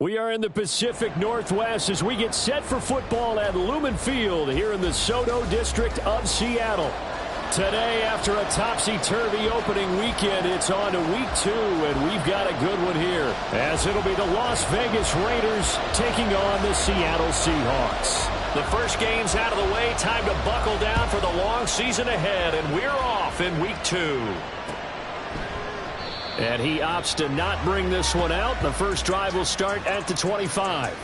We are in the Pacific Northwest as we get set for football at Lumen Field here in the Soto District of Seattle. Today, after a topsy-turvy opening weekend, it's on to week 2, and we've got a good one here, as it'll be the Las Vegas Raiders taking on the Seattle Seahawks. The first game's out of the way, time to buckle down for the long season ahead, and we're off in week 2. And he opts to not bring this one out. The first drive will start at the 25.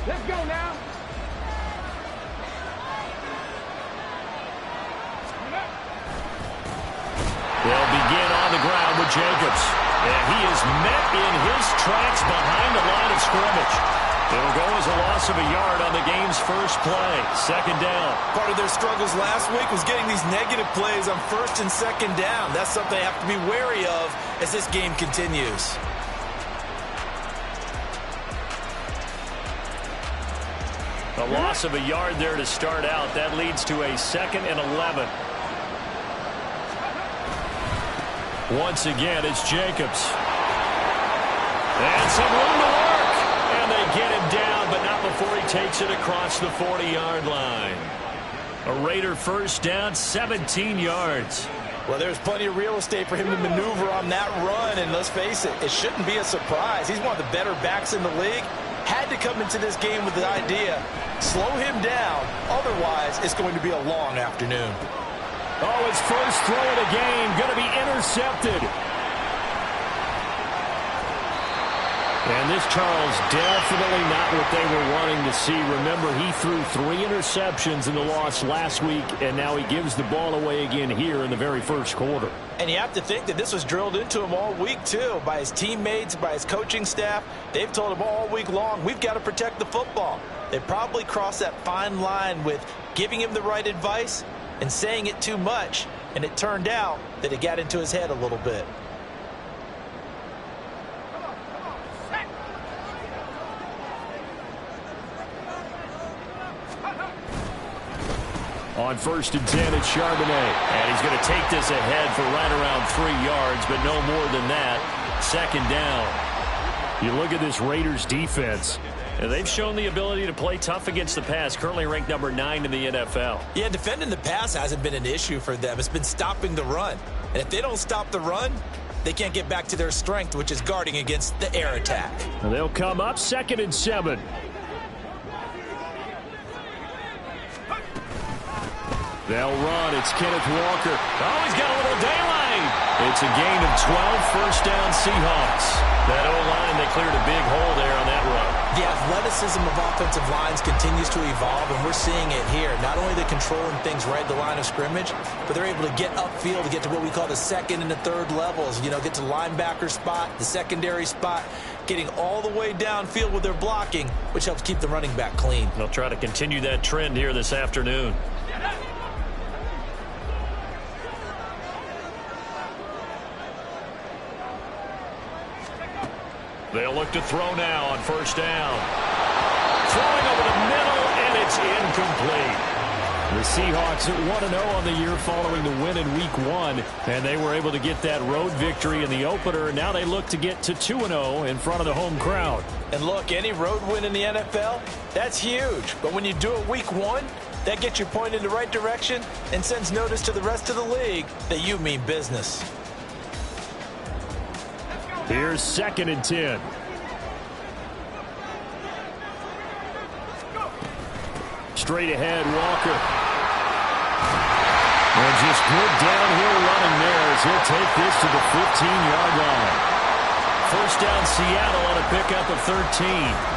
Let's go now. They'll begin on the ground with Jacobs. And he is met in his tracks behind the line of scrimmage. It'll go as a loss of a yard on the game's first play. Second down. Part of their struggles last week was getting these negative plays on first and second down. That's something they have to be wary of as this game continues. A loss of a yard there to start out. That leads to a 2nd and 11. Once again, it's Jacobs. And some room to work. And they get him down, but not before he takes it across the 40-yard line. A Raider first down, 17 yards. Well, there's plenty of real estate for him to maneuver on that run. And let's face it, it shouldn't be a surprise. He's one of the better backs in the league. Had to come into this game with the idea, slow him down. Otherwise, it's going to be a long afternoon. Oh, his first throw of the game going to be intercepted. And this, Charles, definitely not what they were wanting to see. Remember, he threw 3 interceptions in the loss last week, and now he gives the ball away again here in the very first quarter. And you have to think that this was drilled into him all week, too, by his teammates, by his coaching staff. They've told him all week long, we've got to protect the football. They probably crossed that fine line with giving him the right advice and saying it too much, and it turned out that it got into his head a little bit. On 1st and 10, it's Charbonnet. And he's going to take this ahead for right around 3 yards, but no more than that. 2nd down. You look at this Raiders defense. And they've shown the ability to play tough against the pass, currently ranked number 9 in the NFL. Yeah, defending the pass hasn't been an issue for them. It's been stopping the run. And if they don't stop the run, they can't get back to their strength, which is guarding against the air attack. And they'll come up 2nd and 7. They'll run. It's Kenneth Walker. Oh, he's got a little daylight. It's a gain of 12, first down Seahawks. That O-line, they cleared a big hole there on that run. The athleticism of offensive lines continues to evolve, and we're seeing it here. Not only are they controlling things right at the line of scrimmage, but they're able to get upfield to get to what we call the 2nd and the 3rd levels. You know, get to linebacker spot, the secondary spot, getting all the way downfield with their blocking, which helps keep the running back clean. They'll try to continue that trend here this afternoon. They'll look to throw now on 1st down. Throwing over the middle, and it's incomplete. The Seahawks at 1-0 on the year following the win in Week 1, and they were able to get that road victory in the opener. Now they look to get to 2-0 in front of the home crowd. And look, any road win in the NFL, that's huge. But when you do it Week 1, that gets you pointed in the right direction and sends notice to the rest of the league that you mean business. Here's 2nd and 10. Straight ahead, Walker. And just good downhill running there as he'll take this to the 15-yard line. First down, Seattle on a pickup of 13.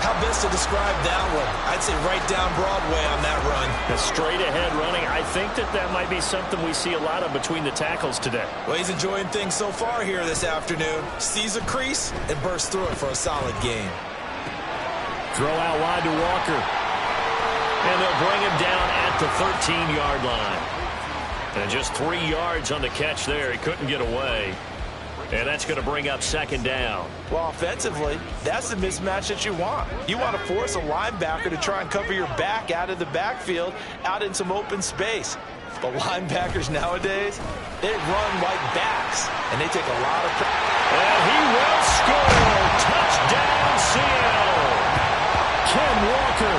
How best to describe that one? I'd say right down Broadway on that run. A straight ahead running. I think that might be something we see a lot of between the tackles today. Well, he's enjoying things so far here this afternoon. Sees a crease and bursts through it for a solid game. Throw out wide to Walker. And they'll bring him down at the 13-yard line. And just 3 yards on the catch there. He couldn't get away. And that's going to bring up second down. Well, offensively, that's the mismatch that you want. You want to force a linebacker to try and cover your back out of the backfield, out in some open space. But linebackers nowadays, they run like backs, and they take a lot of pressure. And he will score. Touchdown, Seattle. Ken Walker,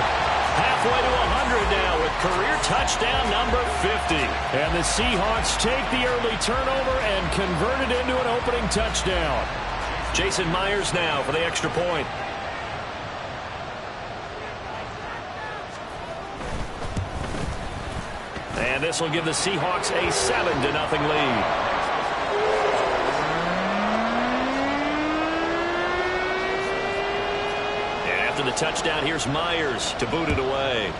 halfway to 100 now with career touchdown number 50. And the Seahawks take the early turnover and convert it into an opening touchdown. Jason Myers now for the extra point. And this will give the Seahawks a 7-0 lead. And after the touchdown, here's Myers to boot it away.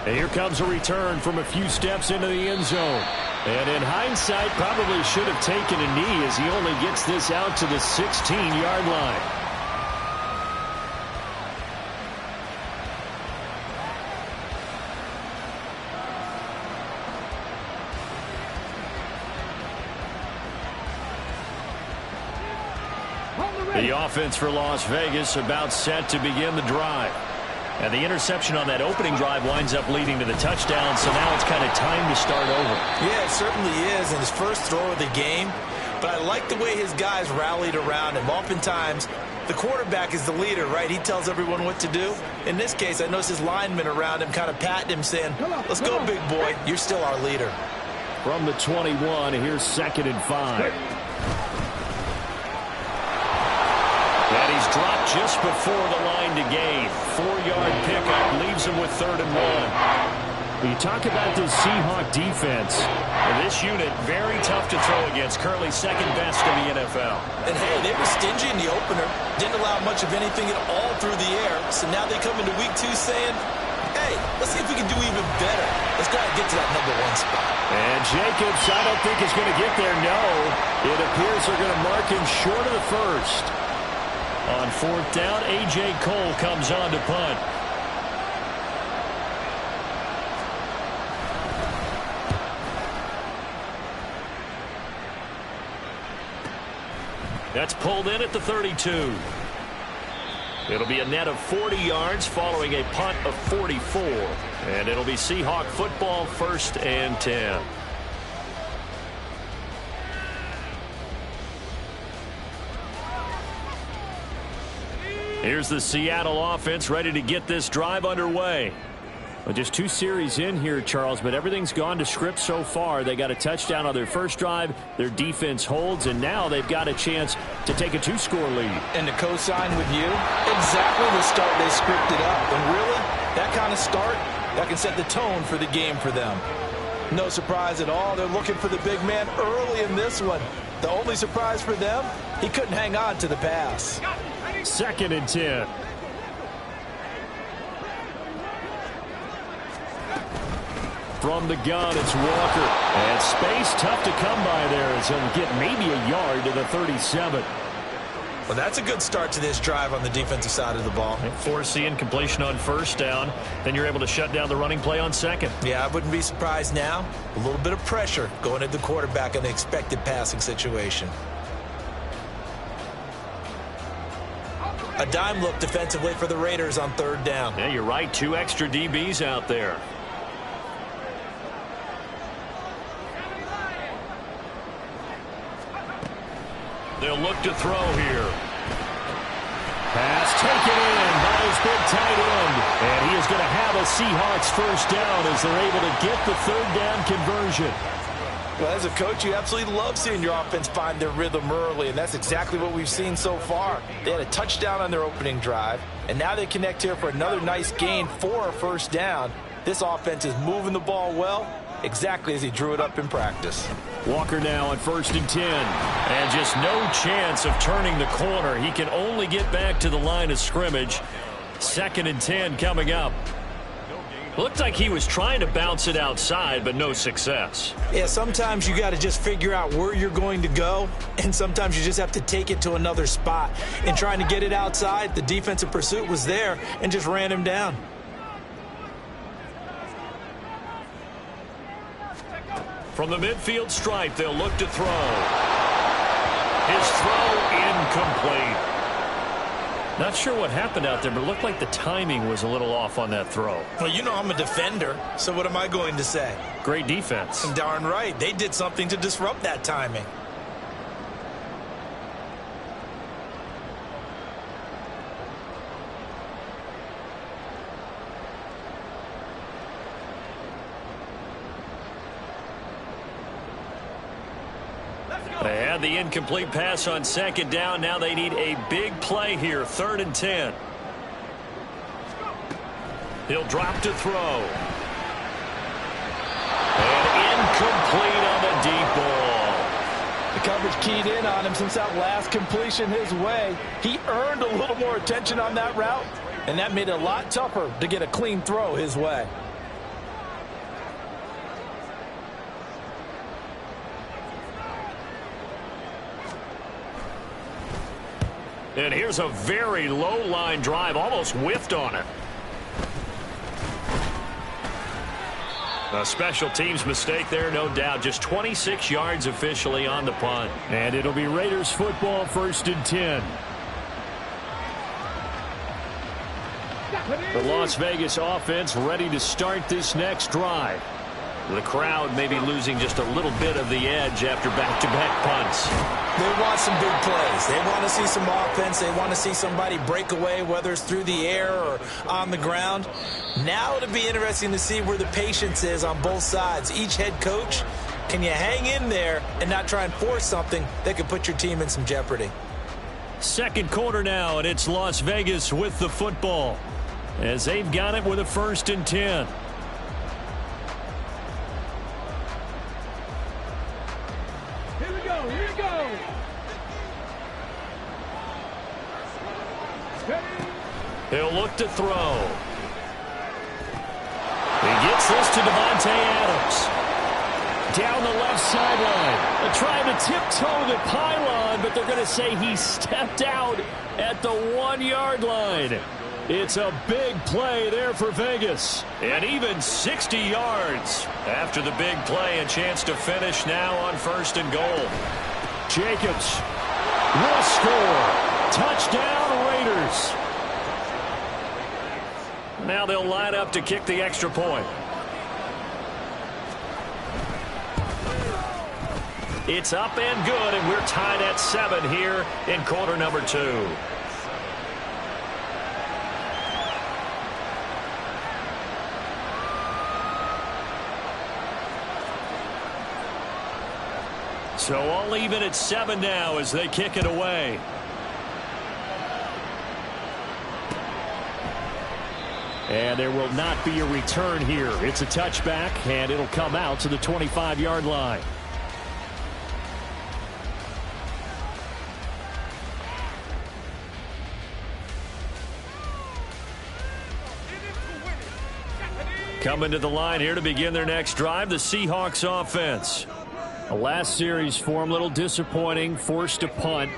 And here comes a return from a few steps into the end zone. And in hindsight, probably should have taken a knee as he only gets this out to the 16-yard line. The offense for Las Vegas about set to begin the drive. And the interception on that opening drive winds up leading to the touchdown, so now it's kind of time to start over. Yeah, it certainly is in his first throw of the game. But I like the way his guys rallied around him. Oftentimes, the quarterback is the leader, right? He tells everyone what to do. In this case, I noticed his linemen around him kind of patting him, saying, let's go, big boy. You're still our leader. From the 21, here's 2nd and 5. And he's dropped just before the line to gain. 4-yard pickup leaves him with 3rd and 1. You talk about this Seahawk defense. This unit, very tough to throw against. Currently 2nd best in the NFL. And hey, they were stingy in the opener. Didn't allow much of anything at all through the air. So now they come into week 2 saying, hey, let's see if we can do even better. Let's go ahead and get to that number 1 spot. And Jacobs, I don't think is going to get there. No. It appears they're going to mark him short of the first. On 4th down, A.J. Cole comes on to punt. That's pulled in at the 32. It'll be a net of 40 yards following a punt of 44. And it'll be Seahawk football, 1st and 10. Here's the Seattle offense ready to get this drive underway. Well, just 2 series in here, Charles, but everything's gone to script so far. They got a touchdown on their first drive. Their defense holds, and now they've got a chance to take a 2-score lead. And to co-sign with you, exactly the start they scripted up. And really, that kind of start, that can set the tone for the game for them. No surprise at all. They're looking for the big man early in this one. The only surprise for them, he couldn't hang on to the pass. 2nd and 10. From the gun, it's Walker. And space tough to come by there as he'll get maybe a yard to the 37. Well, that's a good start to this drive on the defensive side of the ball. Force the incompletion on 1st down. Then you're able to shut down the running play on 2nd. Yeah, I wouldn't be surprised now. A little bit of pressure going at the quarterback in the expected passing situation. A dime look defensively for the Raiders on 3rd down. Yeah, you're right. 2 extra DBs out there. They'll look to throw here. Pass taken in by his big tight end. And he is going to have a Seahawks 1st down as they're able to get the 3rd down conversion. Well, as a coach, you absolutely love seeing your offense find their rhythm early, and that's exactly what we've seen so far. They had a touchdown on their opening drive, and now they connect here for another nice gain for a 1st down. This offense is moving the ball well, exactly as he drew it up in practice. Walker now on 1st and 10. And just no chance of turning the corner. He can only get back to the line of scrimmage. 2nd and 10 coming up. Looked like he was trying to bounce it outside, but no success. Yeah, sometimes you got to just figure out where you're going to go, and sometimes you just have to take it to another spot. In trying to get it outside, the defensive pursuit was there and just ran him down. From the midfield stripe, they'll look to throw. His throw incomplete. Not sure what happened out there, but it looked like the timing was a little off on that throw. Well, you know I'm a defender, so what am I going to say? Great defense. Darn right. They did something to disrupt that timing. They had the incomplete pass on second down. Now they need a big play here, 3rd and 10. He'll drop to throw. And incomplete on the deep ball. The coverage keyed in on him since that last completion his way. He earned a little more attention on that route, and that made it a lot tougher to get a clean throw his way. And here's a very low line drive, almost whiffed on it. A special teams mistake there, no doubt. Just 26 yards officially on the punt. And it'll be Raiders football, 1st and 10. The Las Vegas offense ready to start this next drive. The crowd may be losing just a little bit of the edge after back-to-back punts. They want some big plays. They want to see some offense. They want to see somebody break away, whether it's through the air or on the ground. Now it'll be interesting to see where the patience is on both sides. Each head coach, can you hang in there and not try and force something that could put your team in some jeopardy? Second quarter now, and it's Las Vegas with the football, as they've got it with a 1st and 10. He'll look to throw. He gets this to Devontae Adams. Down the left sideline. They're trying to tiptoe the pylon, but they're going to say he stepped out at the 1-yard line. It's a big play there for Vegas. And even 60 yards after the big play. A chance to finish now on 1st and goal. Jacobs will score. Touchdown, Raiders. Now they'll line up to kick the extra point. It's up and good, and we're tied at 7 here in quarter number 2. So all even at 7 now as they kick it away. And there will not be a return here. It's a touchback, and it'll come out to the 25-yard line. Coming to the line here to begin their next drive, the Seahawks offense. The last series for them, a little disappointing, forced to punt.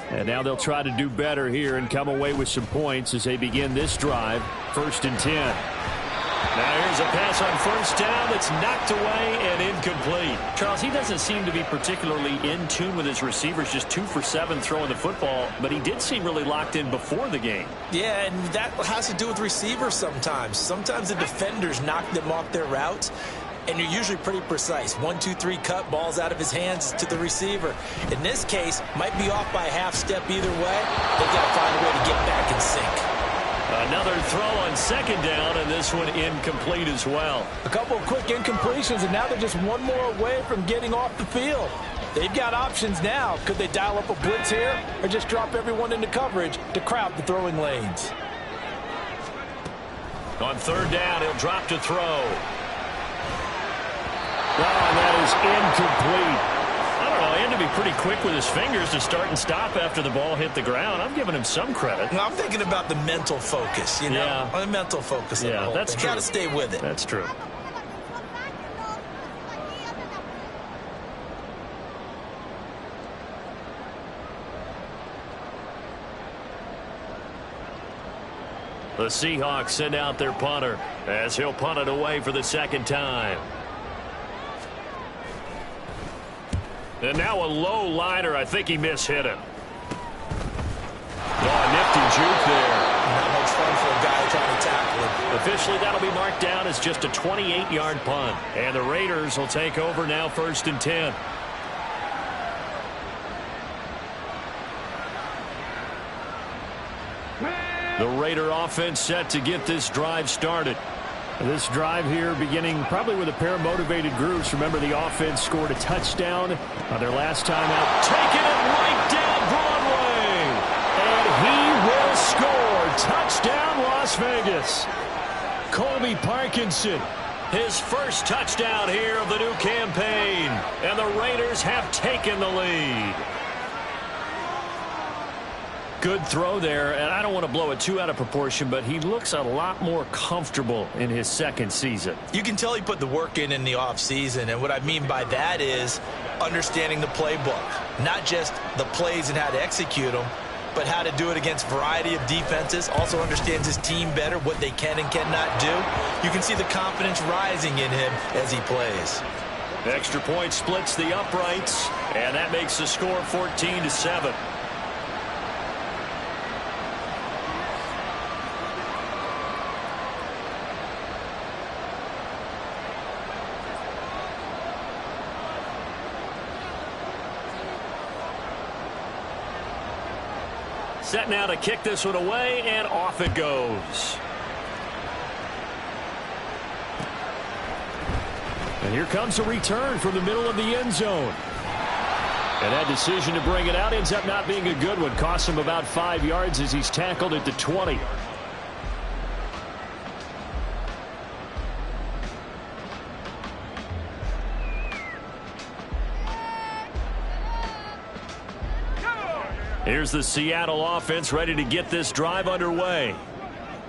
And now they'll try to do better here and come away with some points as they begin this drive, 1st and 10. Now here's a pass on 1st down that's knocked away and incomplete. Charles, he doesn't seem to be particularly in tune with his receivers, just 2 for 7 throwing the football, but he did seem really locked in before the game. Yeah, and that has to do with receivers sometimes. Sometimes the defenders knock them off their routes, and you're usually pretty precise. 1, 2, 3 cut, balls out of his hands to the receiver. In this case, might be off by a half step either way. They've got to find a way to get back in sync. Another throw on 2nd down, and this one incomplete as well. A couple of quick incompletions, and now they're just one more away from getting off the field. They've got options now. Could they dial up a blitz here or just drop everyone into coverage to crowd the throwing lanes? On 3rd down, he'll drop to throw. Oh, that is incomplete. I don't know, he had to be pretty quick with his fingers to start and stop after the ball hit the ground. I'm giving him some credit. Well, I'm thinking about the mental focus, you know? Yeah. The mental focus of the whole that's thing. true. Got to stay with it. That's true. The Seahawks send out their punter as he'll punt it away for the 2nd time. And now a low liner. I think he mishit it. Oh, nifty juke there. Not much fun for a guy trying to tackle him. Officially, that'll be marked down as just a 28-yard punt. And the Raiders will take over now, 1st and 10. The Raider offense set to get this drive started. This drive here beginning probably with a pair of motivated groups. Remember, the offense scored a touchdown on their last time out. Taking it right down Broadway. And he will score. Touchdown, Las Vegas. Colby Parkinson, his first touchdown here of the new campaign. And the Raiders have taken the lead. Good throw there, and I don't want to blow it too out of proportion, but he looks a lot more comfortable in his second season. You can tell he put the work in the offseason, and what I mean by that is understanding the playbook. Not just the plays and how to execute them, but how to do it against a variety of defenses. Also understands his team better, what they can and cannot do. You can see the confidence rising in him as he plays. Extra point splits the uprights, and that makes the score 14-7. Set now to kick this one away, and off it goes. And here comes a return from the middle of the end zone. And that decision to bring it out ends up not being a good one. Costs him about 5 yards as he's tackled at the 20. Here's the Seattle offense ready to get this drive underway.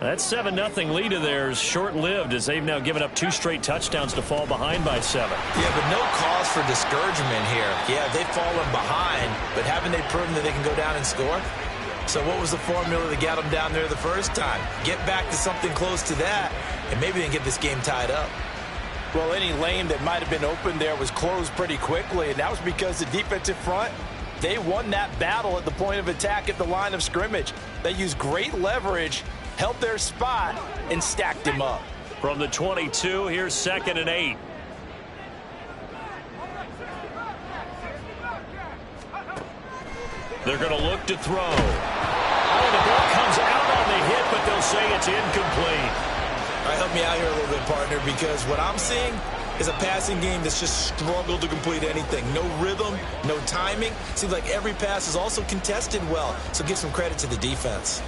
That 7-0 lead of theirs short-lived as they've now given up 2 straight touchdowns to fall behind by 7. Yeah, but no cause for discouragement here. Yeah, they've fallen behind, but haven't they proven that they can go down and score? So what was the formula that got them down there the first time? Get back to something close to that, and maybe they can get this game tied up. Well, any lane that might have been open there was closed pretty quickly, and that was because the defensive front, they won that battle at the point of attack at the line of scrimmage. They used great leverage, held their spot, and stacked him up. From the 22, here's 2nd and 8. They're going to look to throw. Oh, the ball comes out on the hit, but they'll say it's incomplete. All right, help me out here a little bit, partner, because what I'm seeing is a passing game that's just struggled to complete anything. No rhythm, no timing. Seems like every pass is also contested well, so give some credit to the defense.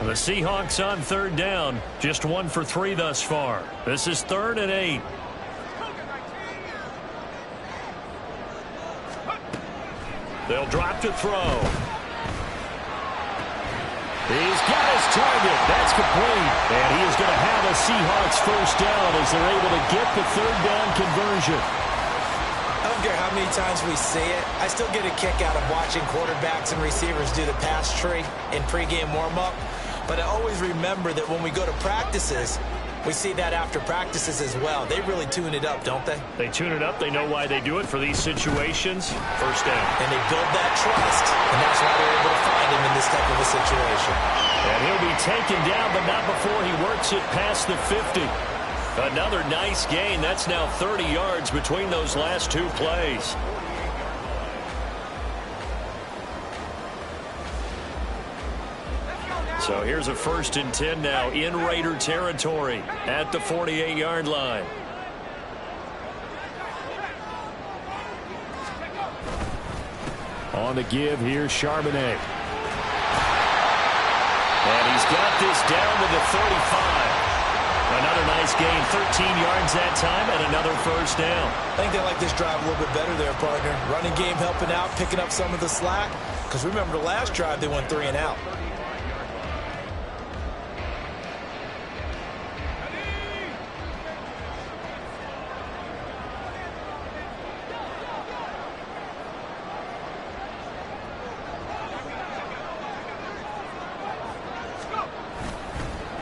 The Seahawks on 3rd down. Just 1 for 3 thus far. This is 3rd and 8. They'll drop to throw. He's got his target. That's complete. And he is going to have a Seahawks first down as they're able to get the 3rd down conversion. I don't care how many times we see it. I still get a kick out of watching quarterbacks and receivers do the pass tree in pregame warm-up. But I always remember that when we go to practices, we see that after practices as well. They really tune it up, don't they? They tune it up. They know why they do it for these situations. First down. And they build that trust. And that's why they're able to find him in this type of a situation. And he'll be taken down, but not before he works it past the 50. Another nice gain. That's now 30 yards between those last 2 plays. So here's a 1st and 10 now in Raider territory at the 48-yard line. On the give, here's Charbonnet. And he's got this down to the 35. Another nice gain, 13 yards that time, and another first down. I think they like this drive a little bit better there, partner. Running game helping out, picking up some of the slack. Because remember the last drive, they went 3 and out.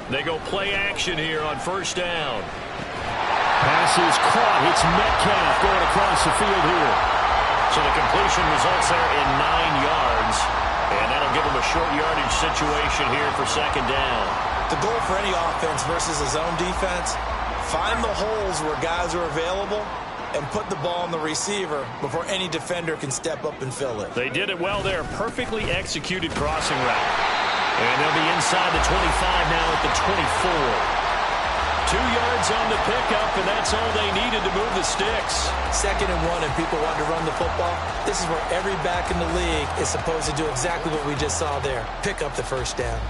They go play action here on first down. Pass pass is caught. It's Metcalf going across the field here. So the completion results there in 9 yards. And that'll give him a short yardage situation here for second down. The goal for any offense versus a zone defense, find the holes where guys are available and put the ball on the receiver before any defender can step up and fill it. They did it well there. Perfectly executed crossing route. And they'll be inside the 25 now at the 24. 2 yards on the pickup, and that's all they needed to move the sticks. 2nd and 1, and people want to run the football. This is where every back in the league is supposed to do exactly what we just saw there. Pick up the first down.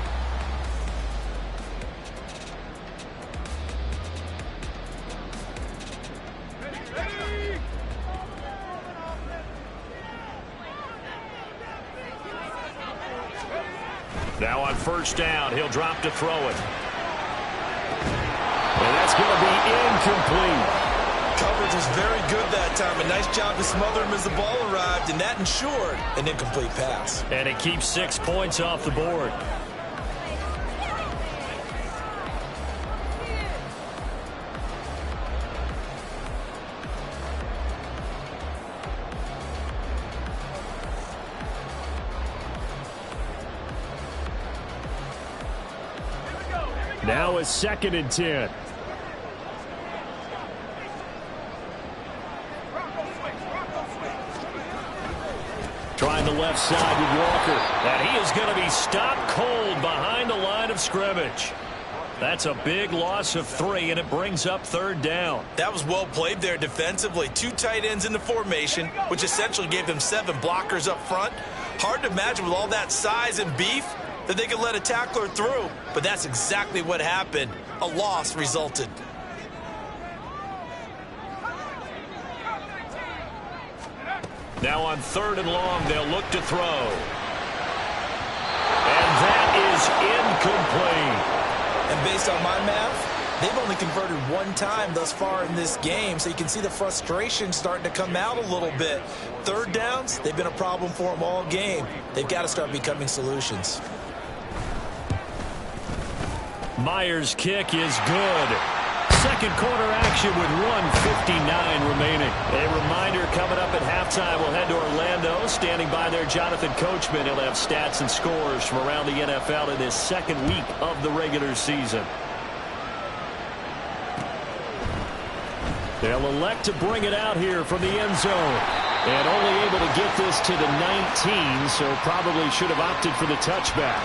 Now on first down, he'll drop to throw it. And that's going to be incomplete. Coverage was very good that time. A nice job to smother him as the ball arrived, and that ensured an incomplete pass. And it keeps 6 points off the board. Now a 2nd and 10. Trying the left side with Walker. And he is going to be stopped cold behind the line of scrimmage. That's a big loss of 3, and it brings up 3rd down. That was well played there defensively. 2 tight ends in the formation, which essentially gave them 7 blockers up front. Hard to imagine with all that size and beef that they could let a tackler through, but that's exactly what happened. A loss resulted. Now on 3rd and long, they'll look to throw. And that is incomplete. And based on my math, they've only converted 1 time thus far in this game, so you can see the frustration starting to come out a little bit. 3rd downs, they've been a problem for them all game. They've got to start becoming solutions. Myers' kick is good. Second quarter action with 1:59 remaining. A reminder coming up at halftime. We'll head to Orlando. Standing by there, Jonathan Coachman. He'll have stats and scores from around the NFL in his 2nd week of the regular season. They'll elect to bring it out here from the end zone. And only able to get this to the 19, so probably should have opted for the touchback.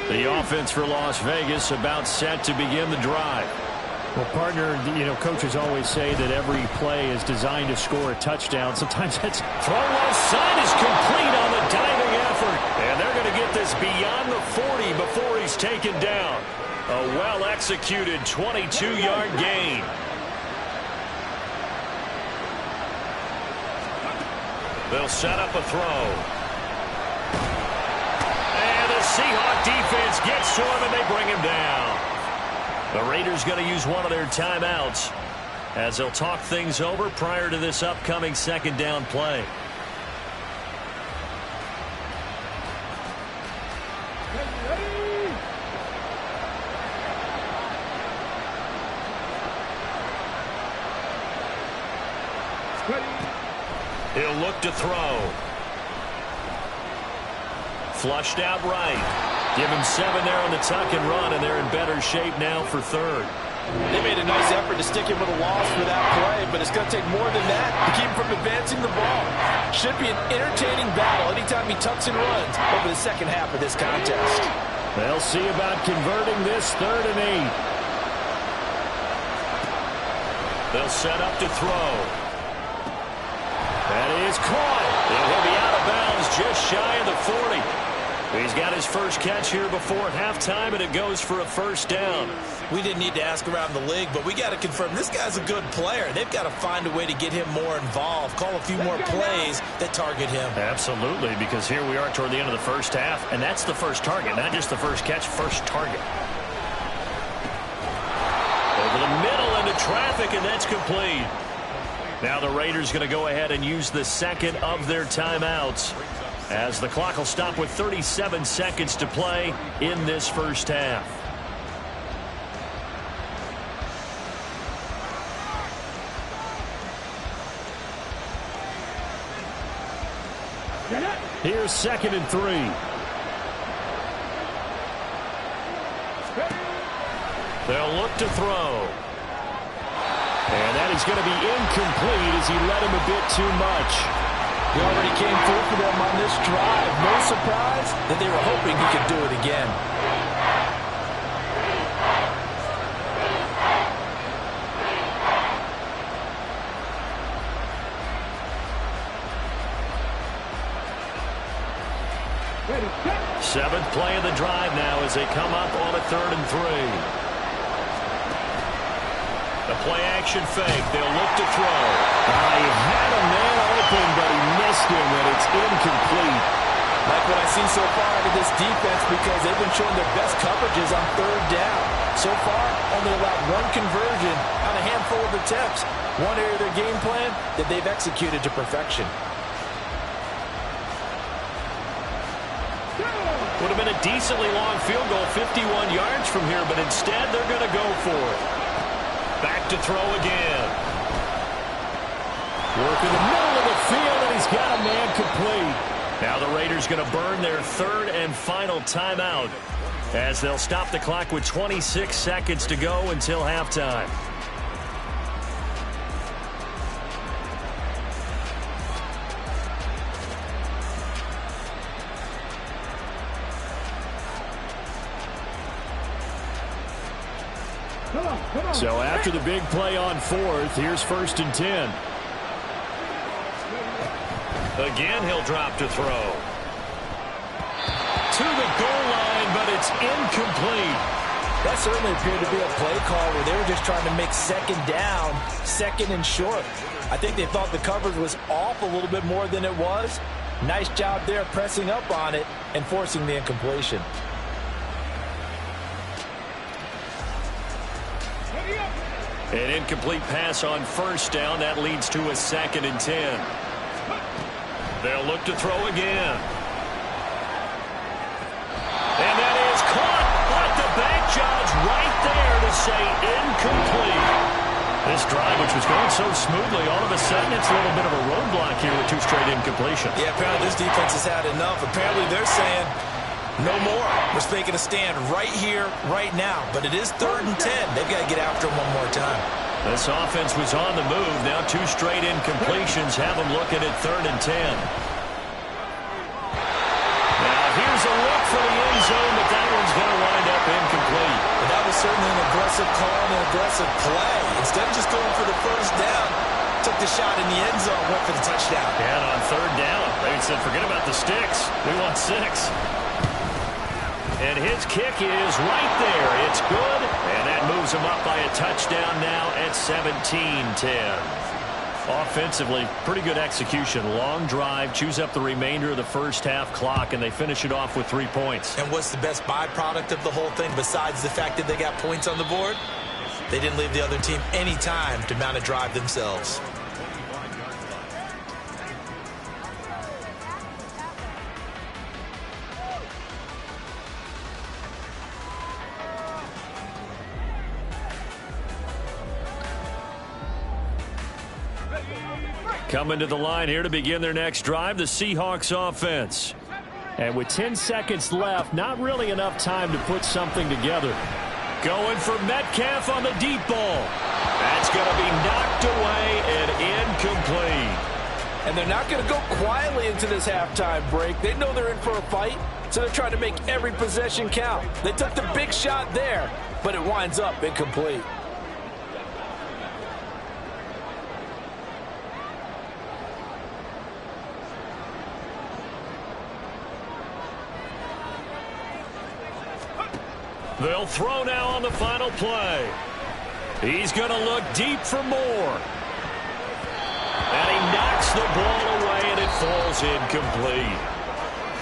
The offense for Las Vegas about set to begin the drive. Well, partner, coaches always say that every play is designed to score a touchdown. Sometimes that's throw left side is complete on the diving effort. And they're going to get this beyond the 40 before he's taken down. A well-executed 22-yard gain. They'll set up a throw. Seahawk defense gets to him, and they bring him down. The Raiders going to use one of their timeouts as they'll talk things over prior to this upcoming 2nd down play. He'll look to throw. Flushed out right. Give him 7 there on the tuck and run, and they're in better shape now for 3rd. They made a nice effort to stick him with a loss for that play, but it's going to take more than that to keep him from advancing the ball. Should be an entertaining battle anytime he tucks and runs over the 2nd half of this contest. They'll see about converting this 3rd and 8. They'll set up to throw. That is caught. And he'll be out of bounds just shy of the 40. He's got his first catch here before halftime, and it goes for a 1st down. We didn't need to ask around the league, but we got to confirm this guy's a good player. They've got to find a way to get him more involved, call a few more plays that target him. Absolutely, because here we are toward the end of the 1st half, and that's the first target, not just the first catch, first target. Over the middle, and traffic, and that's complete. Now the Raiders going to go ahead and use the second of their timeouts, as the clock will stop with 37 seconds to play in this first half. Here's 2nd and 3. They'll look to throw. And that is going to be incomplete as he led him a bit too much. He already came through for them on this drive. No surprise that they were hoping he could do it again. Seventh play of the drive now as they come up on a 3rd and 3. The play action fake. They'll look to throw. He had a man open, but he missed him, and it's incomplete. Like what I've seen so far out of this defense, because they've been showing their best coverages on 3rd down. So far, only allowed one conversion on a handful of attempts. One area of their game plan that they've executed to perfection. Would have been a decently long field goal, 51 yards from here, but instead they're going to go for it. Back to throw again. Work in the middle of the field, and he's got a man complete. Now the Raiders going to burn their 3rd and final timeout, as they'll stop the clock with 26 seconds to go until halftime. So after the big play on 4th, here's 1st and 10. Again, he'll drop to throw. To the goal line, but it's incomplete. That certainly appeared to be a play call where they were just trying to make 2nd down, 2nd and short. I think they thought the coverage was off a little bit more than it was. Nice job there pressing up on it and forcing the incompletion. An incomplete pass on 1st down. That leads to a 2nd and 10. They'll look to throw again. And that is caught. But the back judge right there to say incomplete. This drive, which was going so smoothly, all of a sudden it's a little bit of a roadblock here with 2 straight incompletions. Yeah, apparently this defense has had enough. Apparently they're saying no more. We're making a stand right here, right now. But it is 3rd and 10. They've got to get after him one more time. This offense was on the move. Now 2 straight incompletions have them looking at 3rd and 10. Now here's a look for the end zone, but that one's going to wind up incomplete. But that was certainly an aggressive call and an aggressive play. Instead of just going for the 1st down, took the shot in the end zone, went for the touchdown. And on 3rd down, they said, forget about the sticks. We want 6. And his kick is right there. It's good, and that moves him up by a touchdown now at 17-10. Offensively, pretty good execution. Long drive, chews up the remainder of the first half clock, and they finish it off with 3 points. And what's the best byproduct of the whole thing besides the fact that they got points on the board? They didn't leave the other team any time to mount a drive themselves. Coming to the line here to begin their next drive, the Seahawks offense. And with 10 seconds left, not really enough time to put something together. Going for Metcalf on the deep ball. That's going to be knocked away and incomplete. And they're not going to go quietly into this halftime break. They know they're in for a fight, so they're trying to make every possession count. They took the big shot there, but it winds up incomplete. They'll throw now on the final play. He's going to look deep for more. And he knocks the ball away, and it falls incomplete.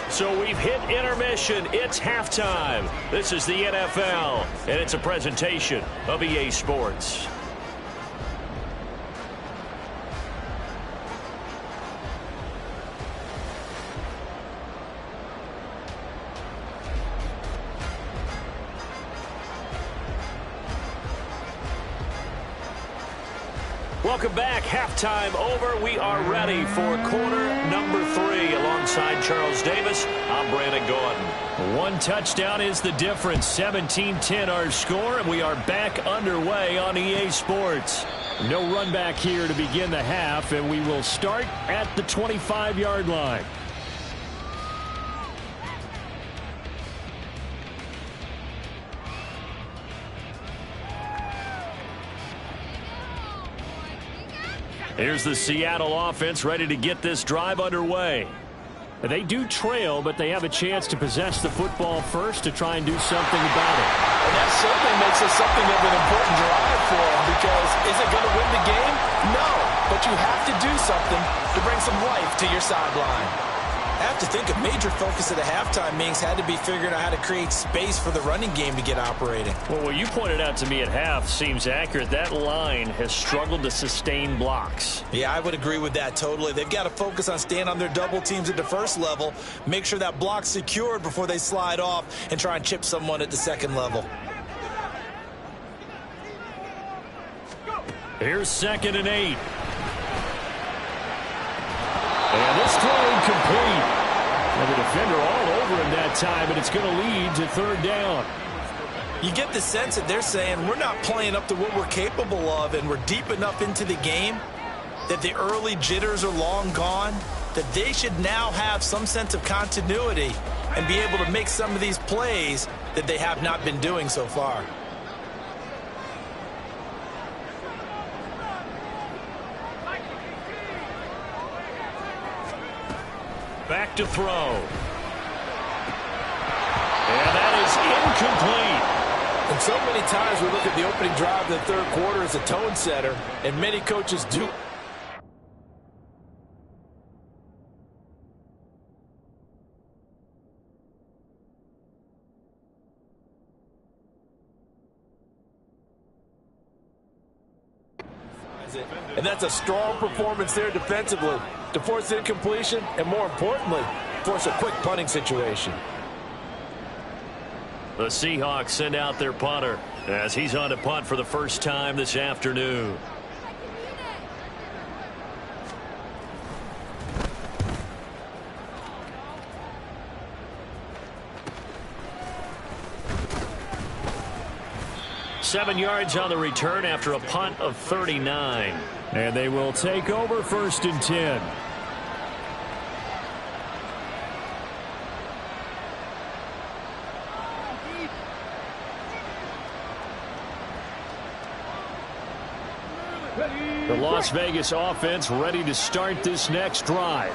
So we've hit intermission. It's halftime. This is the NFL, and it's a presentation of EA Sports. Welcome back. Halftime over. We are ready for quarter number 3. Alongside Charles Davis, I'm Brandon Gordon. One touchdown is the difference. 17-10 our score, and we are back underway on EA Sports. No run back here to begin the half, and we will start at the 25-yard line. Here's the Seattle offense ready to get this drive underway. They do trail, but they have a chance to possess the football first to try and do something about it. And that certainly makes it something of an important drive for them, because is it going to win the game? No, but you have to do something to bring some life to your sideline. I have to think a major focus of the halftime meetings had to be figuring out how to create space for the running game to get operating. Well, what you pointed out to me at half seems accurate. That line has struggled to sustain blocks. Yeah, I would agree with that totally. They've got to focus on staying on their double teams at the first level, make sure that block's secured before they slide off and try and chip someone at the second level. Here's 2nd and 8. And this throw incomplete. And the defender all over him that time, and it's going to lead to 3rd down. You get the sense that they're saying we're not playing up to what we're capable of, and we're deep enough into the game that the early jitters are long gone, that they should now have some sense of continuity and be able to make some of these plays that they have not been doing so far. Back to throw. And that is incomplete. And so many times we look at the opening drive of the third quarter as a tone setter, and many coaches do. And that's a strong performance there defensively to force incompletion and, more importantly, force a quick punting situation. The Seahawks send out their punter as he's on to punt for the first time this afternoon. Seven yards on the return after a punt of 39. And they will take over 1st and 10. The Las Vegas offense ready to start this next drive.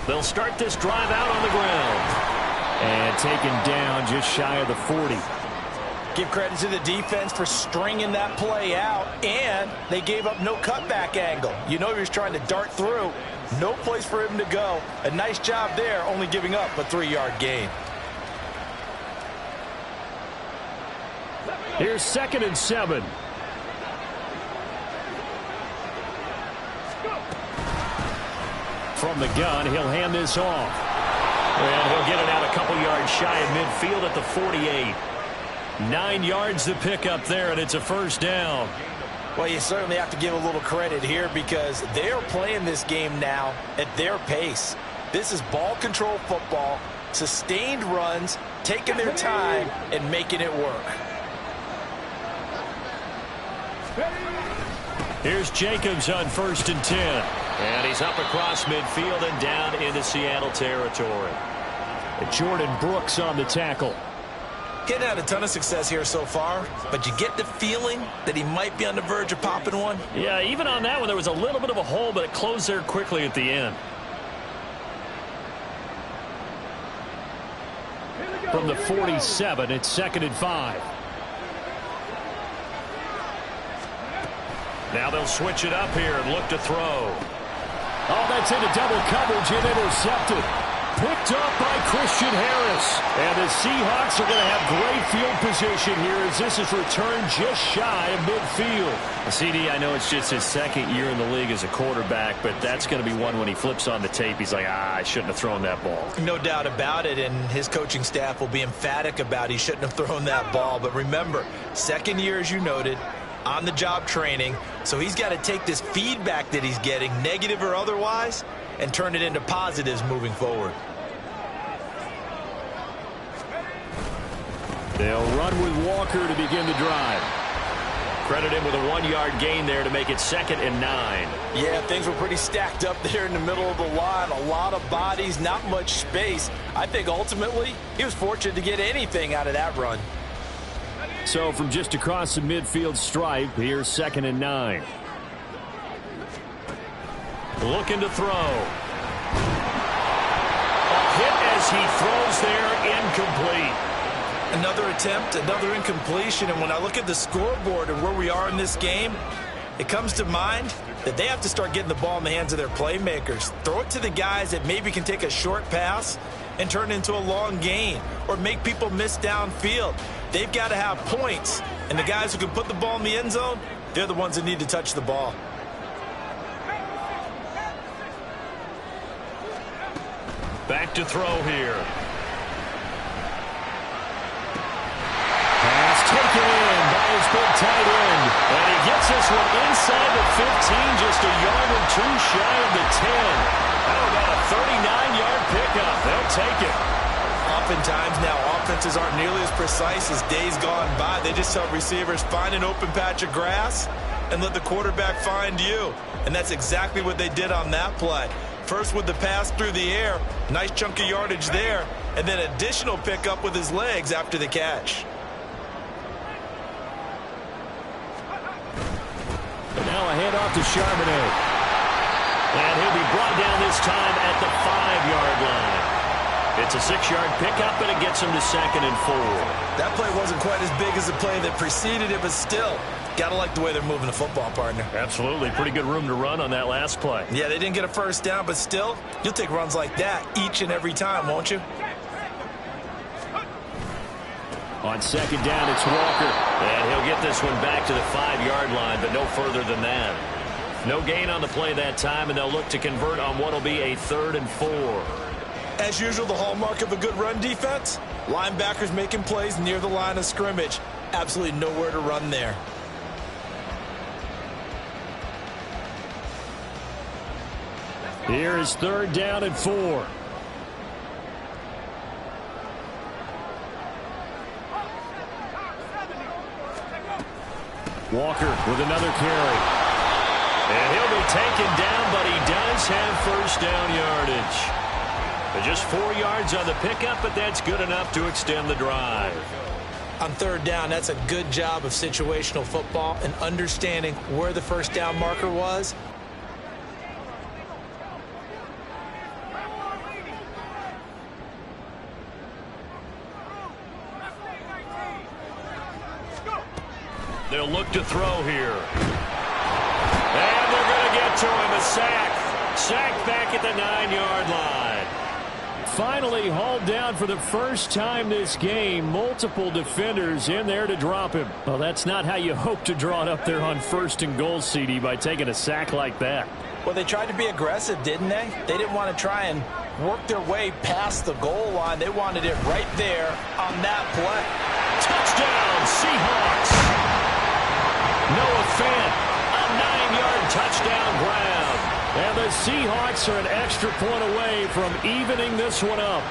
They'll start this drive out on the ground. And taken down just shy of the 40. Give credit to the defense for stringing that play out, and they gave up no cutback angle. You know he was trying to dart through. No place for him to go. A nice job there, only giving up a 3-yard gain. Here's 2nd and 7. From the gun, he'll hand this off. And he'll get it out a couple yards shy of midfield at the 48. 9 yards to pick up there, and it's a 1st down. Well, you certainly have to give a little credit here because they are playing this game now at their pace. This is ball control football, sustained runs, taking their time, and making it work. Here's Jacobs on 1st and 10. And he's up across midfield and down into Seattle territory. Jordan Brooks on the tackle. Getting had a ton of success here so far, but you get the feeling that he might be on the verge of popping one. Yeah, even on that one, there was a little bit of a hole, but it closed there quickly at the end. From the 47, it's 2nd and 5. Now they'll switch it up here and look to throw. Oh, that's into double coverage and intercepted. Picked up by Christian Harris. And the Seahawks are going to have great field position here as this is returned just shy of midfield. CD, I know it's just his 2nd year in the league as a quarterback, but that's going to be one when he flips on the tape. He's like, I shouldn't have thrown that ball. No doubt about it, and his coaching staff will be emphatic about he shouldn't have thrown that ball. But remember, 2nd year, as you noted, on-the-job training, so he's got to take this feedback that he's getting, negative or otherwise, and turn it into positives moving forward. They'll run with Walker to begin the drive. Credit him with a 1-yard gain there to make it 2nd and 9. Yeah, things were pretty stacked up there in the middle of the line. A lot of bodies, not much space. I think ultimately he was fortunate to get anything out of that run. So from just across the midfield stripe, here's 2nd and 9. Looking to throw. A hit as he throws there, incomplete. Another attempt, another incompletion, and when I look at the scoreboard and where we are in this game, it comes to mind that they have to start getting the ball in the hands of their playmakers. Throw it to the guys that maybe can take a short pass and turn it into a long gain or make people miss downfield. They've got to have points, and the guys who can put the ball in the end zone, they're the ones that need to touch the ball. Back to throw here. Taken in by his big tight end. And he gets this one inside the 15, just a yard or two shy of the 10. How about a 39-yard pickup? They'll take it. Oftentimes now, offenses aren't nearly as precise as days gone by. They just tell receivers, find an open patch of grass and let the quarterback find you. And that's exactly what they did on that play. First with the pass through the air, nice chunk of yardage there, and then additional pickup with his legs after the catch. Now a handoff to Charbonnet. And he'll be brought down this time at the 5-yard line. It's a 6-yard pickup, and it gets him to 2nd and 4. That play wasn't quite as big as the play that preceded it, but still, got to like the way they're moving the football, partner. Absolutely. Pretty good room to run on that last play. Yeah, they didn't get a first down, but still, you'll take runs like that each and every time, won't you? On 2nd down, it's Walker. And he'll get this one back to the 5-yard line, but no further than that. No gain on the play that time, and they'll look to convert on what will be a 3rd and 4. As usual, the hallmark of a good run defense, linebackers making plays near the line of scrimmage. Absolutely nowhere to run there. Here is 3rd down and 4. Walker with another carry. And he'll be taken down, but he does have first down yardage. Just 4 yards on the pickup, but that's good enough to extend the drive. On 3rd down, that's a good job of situational football and understanding where the first down marker was. They'll look to throw here. And they're going to get to him. A sack. Sacked back at the 9-yard line. Finally hauled down for the first time this game. Multiple defenders in there to drop him. Well, that's not how you hope to draw it up there on 1st and goal, CD, by taking a sack like that. Well, they tried to be aggressive, didn't they? They didn't want to try and work their way past the goal line. They wanted it right there on that play. Touchdown, Seahawks. Noah Fant, a 9-yard touchdown grab. And the Seahawks are an extra point away from evening this one up.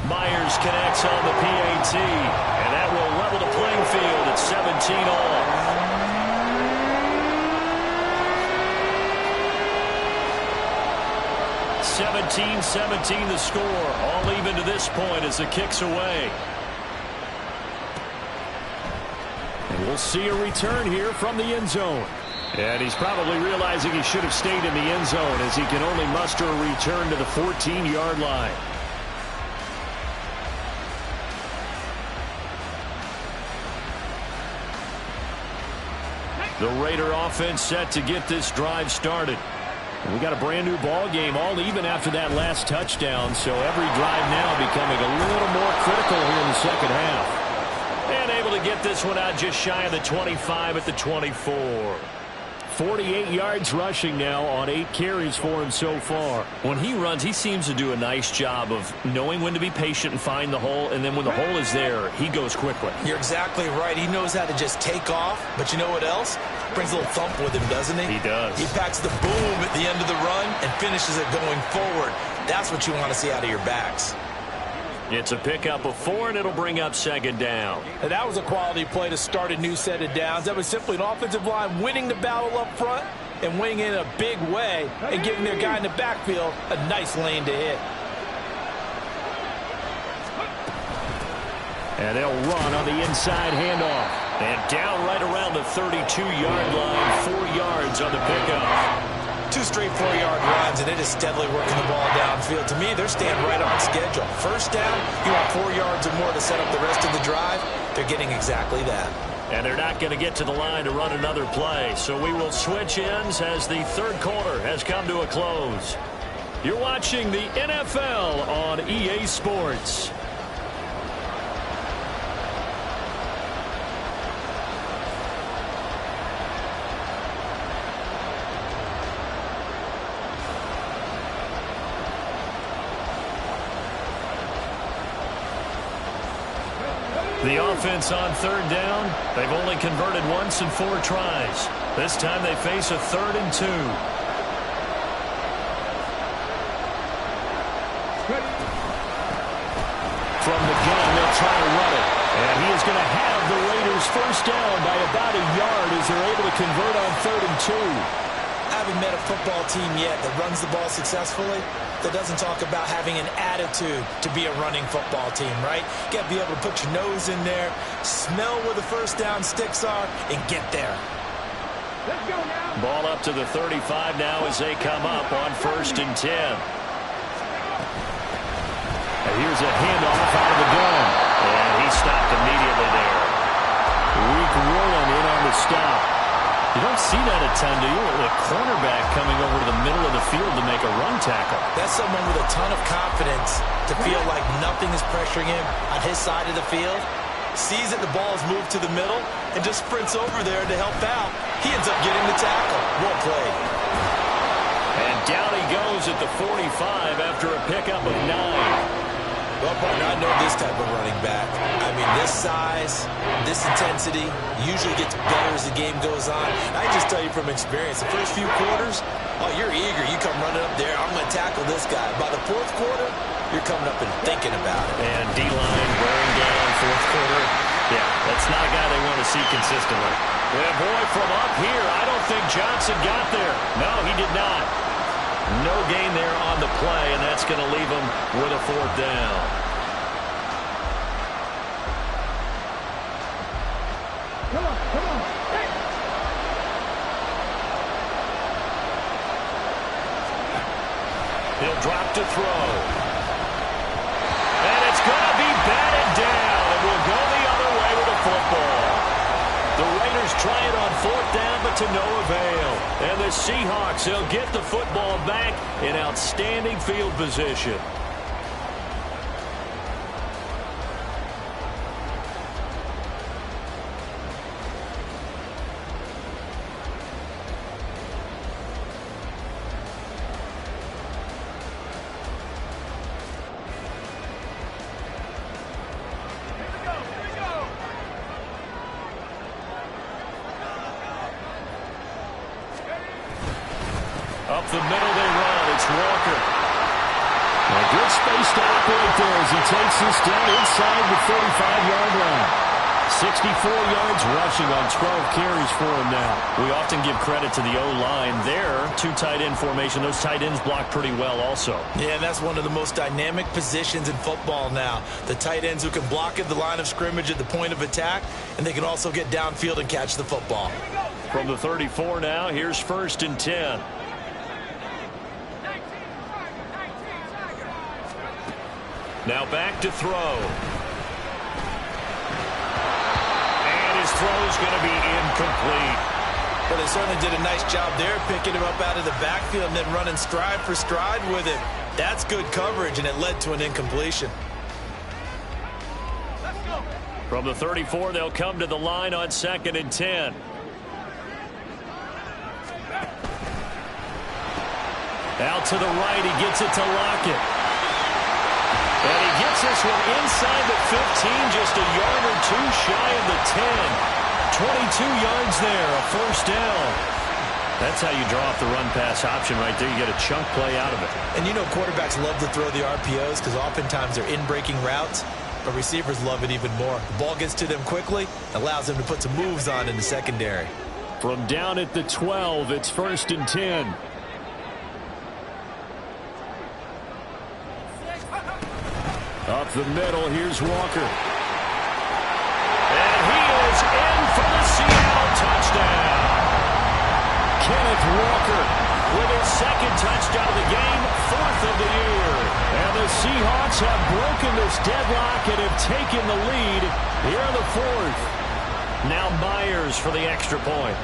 Myers connects on the PAT, and that will level the playing field at 17 all. (17-17) the score. All even to this point as the kick's away. And we'll see a return here from the end zone. And he's probably realizing he should have stayed in the end zone as he can only muster a return to the 14-yard line. The Raider offense set to get this drive started. And we got a brand new ball game, all even after that last touchdown, so every drive now becoming a little more critical here in the second half. And able to get this one out just shy of the 25 at the 24. 48 yards rushing now on 8 carries for him so far. When he runs, he seems to do a nice job of knowing when to be patient and find the hole, and then when the hole is there, he goes quickly. You're exactly right. He knows how to just take off, but you know what else? Brings a little thump with him, doesn't he? He does. He packs the boom at the end of the run and finishes it going forward. That's what you want to see out of your backs. It's a pickup of 4, and it'll bring up 2nd down. And that was a quality play to start a new set of downs. That was simply an offensive line winning the battle up front and winning in a big way and giving their guy in the backfield a nice lane to hit. And they'll run on the inside handoff. And down right around the 32-yard line, 4 yards on the pickup. 2 straight 4-yard runs, and it is steadily working the ball downfield. To me, they're staying right on schedule. First down, you want 4 yards or more to set up the rest of the drive. They're getting exactly that. And they're not going to get to the line to run another play. So we will switch ends as the 3rd quarter has come to a close. You're watching the NFL on EA Sports. The offense on 3rd down. They've only converted once in 4 tries. This time they face a 3rd and 2. From the gun, they'll try to run it. And he is going to have the Raiders first down by about a yard as they're able to convert on 3rd and 2. I haven't met a football team yet that runs the ball successfully that doesn't talk about having an attitude to be a running football team, right? You got to be able to put your nose in there, smell where the first down sticks are, and get there. Let's go now. Ball up to the 35 now as they come up on 1st and 10. And here's a handoff out of the gun. And he stopped immediately there. Weak rolling in on the stop. You don't see that a ton, do you? A cornerback coming over to the middle of the field to make a run tackle. That's someone with a ton of confidence to feel like nothing is pressuring him on his side of the field. Sees that the ball is moved to the middle and just sprints over there to help out. He ends up getting the tackle. Well played. And down he goes at the 45 after a pickup of 9. Well, partner, I know this type of running back. I mean, this size, this intensity usually gets better as the game goes on. I just tell you from experience, the first few quarters, oh, you're eager. You come running up there, I'm going to tackle this guy. By the 4th quarter, you're coming up and thinking about it. And D-line wearing down 4th quarter. Yeah, that's not a guy they want to see consistently. Yeah, boy, from up here, I don't think Johnson got there. No, he did not. No gain there on the play, and that's going to leave him with a 4th down. Come on. Hey. He'll drop to throw. And it's going to be batted down, and we'll go the other way with the football. The Raiders try it on 4th down, but to no avail. And the Seahawks, they'll get the football back in outstanding field position. Up the middle they run. It's Walker. A good space to operate there as he takes this down inside the 35-yard line. 64 yards rushing on 12 carries for him now. We often give credit to the O-line there. 2 tight end formation. Those tight ends block pretty well also. Yeah, and that's one of the most dynamic positions in football now. The tight ends who can block at the line of scrimmage at the point of attack, and they can also get downfield and catch the football. From the 34 now, here's 1st and 10. Now back to throw. And his throw's going to be incomplete. Well, they certainly did a nice job there, picking him up out of the backfield and then running stride for stride with him. That's good coverage, and it led to an incompletion. From the 34, they'll come to the line on 2nd and 10. Out to the right, he gets it to Lockett. And he gets this one inside the 15, just a yard or two shy of the 10. 22 yards there, a first down. That's how you draw off the run-pass option right there. You get a chunk play out of it. And you know quarterbacks love to throw the RPOs because oftentimes they're in-breaking routes, but receivers love it even more. The ball gets to them quickly, allows them to put some moves on in the secondary. From down at the 12, it's 1st and 10. Up the middle, here's Walker. And he is in for the Seattle touchdown. Kenneth Walker with his second touchdown of the game, 4th of the year. And the Seahawks have broken this deadlock and have taken the lead here in the 4th. Now Myers for the extra point.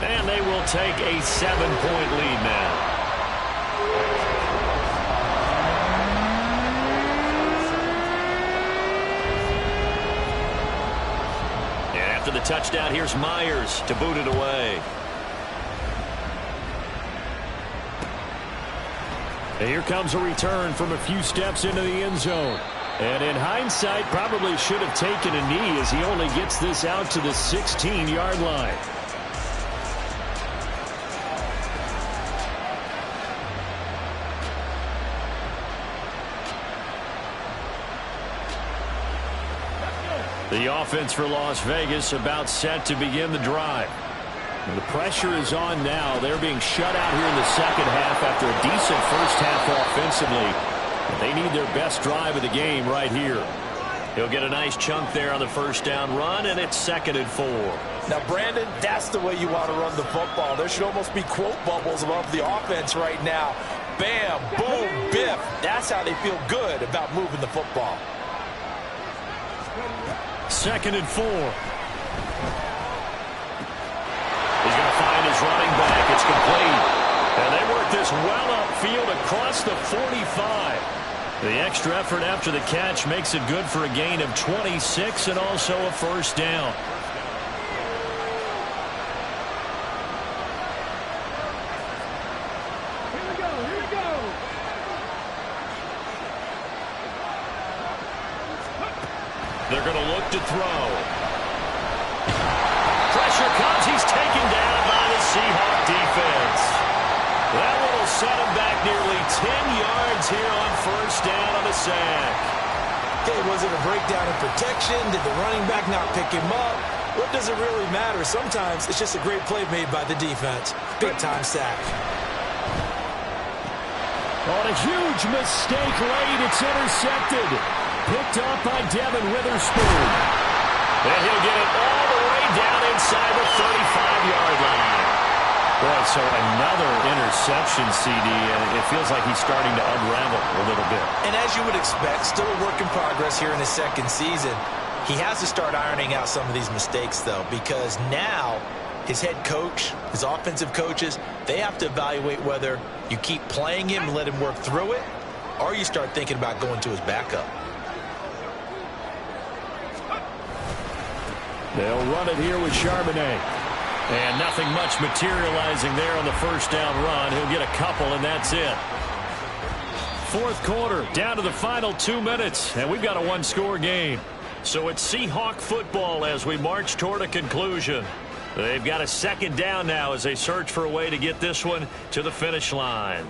And they will take a 7-point lead now. After the touchdown, here's Myers to boot it away. And here comes a return from a few steps into the end zone. And in hindsight, probably should have taken a knee as he only gets this out to the 16-yard line. The offense for Las Vegas about set to begin the drive. And the pressure is on now. They're being shut out here in the second half after a decent first half offensively. But they need their best drive of the game right here. He'll get a nice chunk there on the first down run, and it's 2nd and 4. Now, Brandon, that's the way you want to run the football. There should almost be quote bubbles above the offense right now. Bam, boom, biff. That's how they feel good about moving the football. 2nd and 4. He's going to find his running back. It's complete. And they work this well upfield across the 45. The extra effort after the catch makes it good for a gain of 26 and also a first down. Here we go. They're going to look to throw. Pressure comes. He's taken down by the Seahawk defense. That one will set him back nearly 10 yards here on first down on the sack. Okay, was it a breakdown in protection? Did the running back not pick him up? What does it really matter? Sometimes it's just a great play made by the defense. Big-time sack. On a huge mistake late, it's intercepted. Picked up by Devin Witherspoon. And he'll get it all the way down inside the 35-yard line. Boy, so another interception, CD, and it feels like he's starting to unravel a little bit. And as you would expect, still a work in progress here in his second season. He has to start ironing out some of these mistakes, though, because now his head coach, his offensive coaches, they have to evaluate whether you keep playing him and let him work through it, or you start thinking about going to his backup. They'll run it here with Charbonnet. And nothing much materializing there on the first down run. He'll get a couple, and that's it. Fourth quarter, down to the final 2 minutes, and we've got a one-score game. So it's Seahawk football as we march toward a conclusion. They've got a second down now as they search for a way to get this one to the finish line.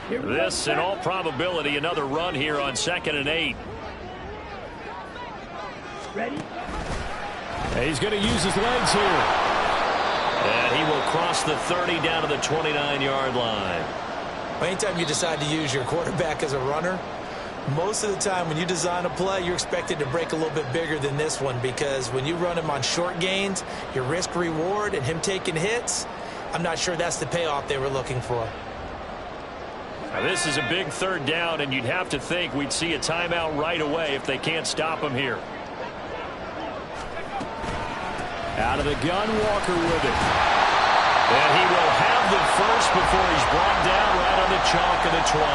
This, in all probability, another run here on 2nd and 8. Ready? And he's going to use his legs here. And he will cross the 30 down to the 29-yard line. Anytime you decide to use your quarterback as a runner, most of the time when you design a play, you're expected to break a little bit bigger than this one, because when you run him on short gains, your risk-reward and him taking hits, I'm not sure that's the payoff they were looking for. Now, this is a big third down, and you'd have to think we'd see a timeout right away if they can't stop him here. Out of the gun, Walker with it. And he will have the first before he's brought down right on the chalk of the 20.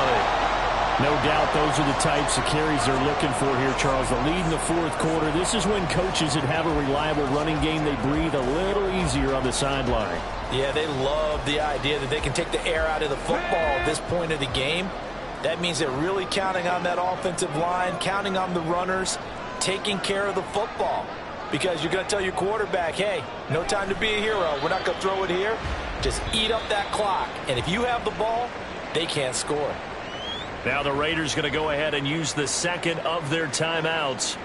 No doubt those are the types of carries they're looking for here, Charles. The lead in the fourth quarter. This is when coaches that have a reliable running game, they breathe a little easier on the sideline. Yeah, they love the idea that they can take the air out of the football at this point of the game. That means they're really counting on that offensive line, counting on the runners, taking care of the football. Because you're going to tell your quarterback, hey, no time to be a hero. We're not going to throw it here. Just eat up that clock. And if you have the ball, they can't score. Now the Raiders going to go ahead and use the second of their timeouts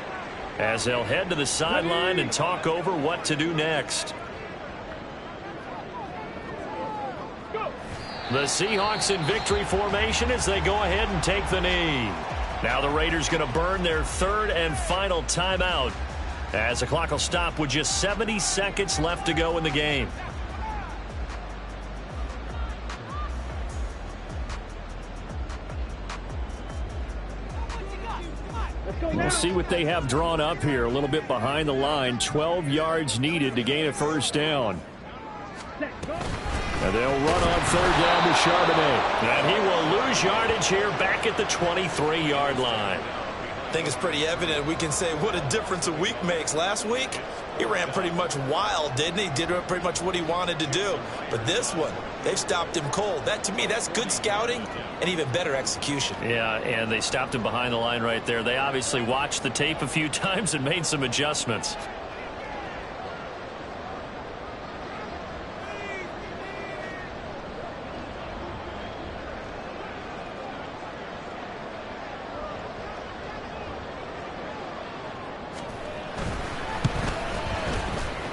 as they'll head to the sideline and talk over what to do next. The Seahawks in victory formation as they go ahead and take the knee. Now the Raiders going to burn their third and final timeout as the clock will stop with just 70 seconds left to go in the game. We'll see what they have drawn up here. A little bit behind the line. 12 yards needed to gain a first down. And they'll run on third down to Charbonnet. And he will lose yardage here back at the 23-yard line. I think it's pretty evident. We can say what a difference a week makes. Last week, he ran pretty much wild, didn't he? Did pretty much what he wanted to do. But this one, they've stopped him cold. That, to me, that's good scouting and even better execution. Yeah, and they stopped him behind the line right there. They obviously watched the tape a few times and made some adjustments.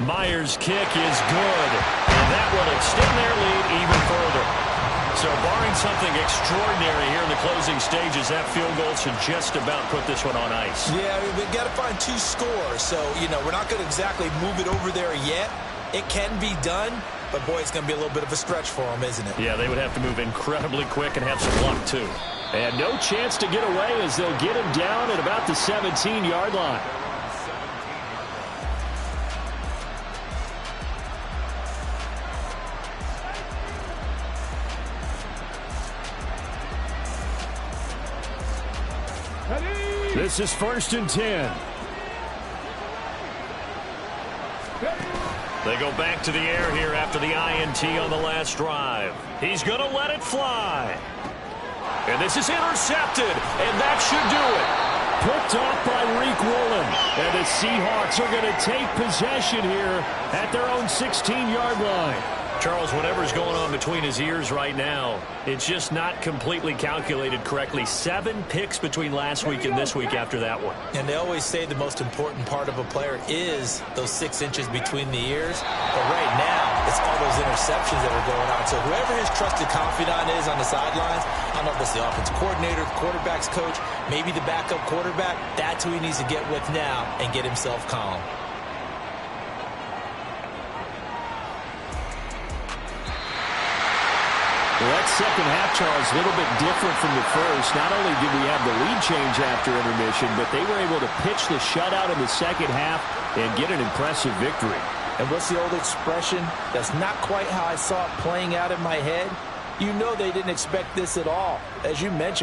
Myers' kick is good, and that will extend their lead even further. So barring something extraordinary here in the closing stages, that field goal should just about put this one on ice. Yeah, I mean, we've got to find 2 scores. So, you know, we're not going to exactly move it over there yet. It can be done, but, boy, it's going to be a little bit of a stretch for them, isn't it? Yeah, they would have to move incredibly quick and have some luck, too. And no chance to get away as they'll get him down at about the 17-yard line. This is 1st and 10. They go back to the air here after the INT on the last drive. He's going to let it fly. And this is intercepted, and that should do it. Picked off by Reek Woolen. And the Seahawks are going to take possession here at their own 16-yard line. Charles, whatever's going on between his ears right now, it's just not completely calculated correctly. 7 picks between last week and this week after that one. And they always say the most important part of a player is those 6 inches between the ears. But right now, it's all those interceptions that are going on. So whoever his trusted confidant is on the sidelines, I don't know if it's the offense coordinator, quarterback's coach, maybe the backup quarterback, that's who he needs to get with now and get himself calm. Well, that second half, Charles, a little bit different from the first. Not only did we have the lead change after intermission, but they were able to pitch the shutout in the second half and get an impressive victory. And what's the old expression? That's not quite how I saw it playing out in my head. You know they didn't expect this at all. As you mentioned,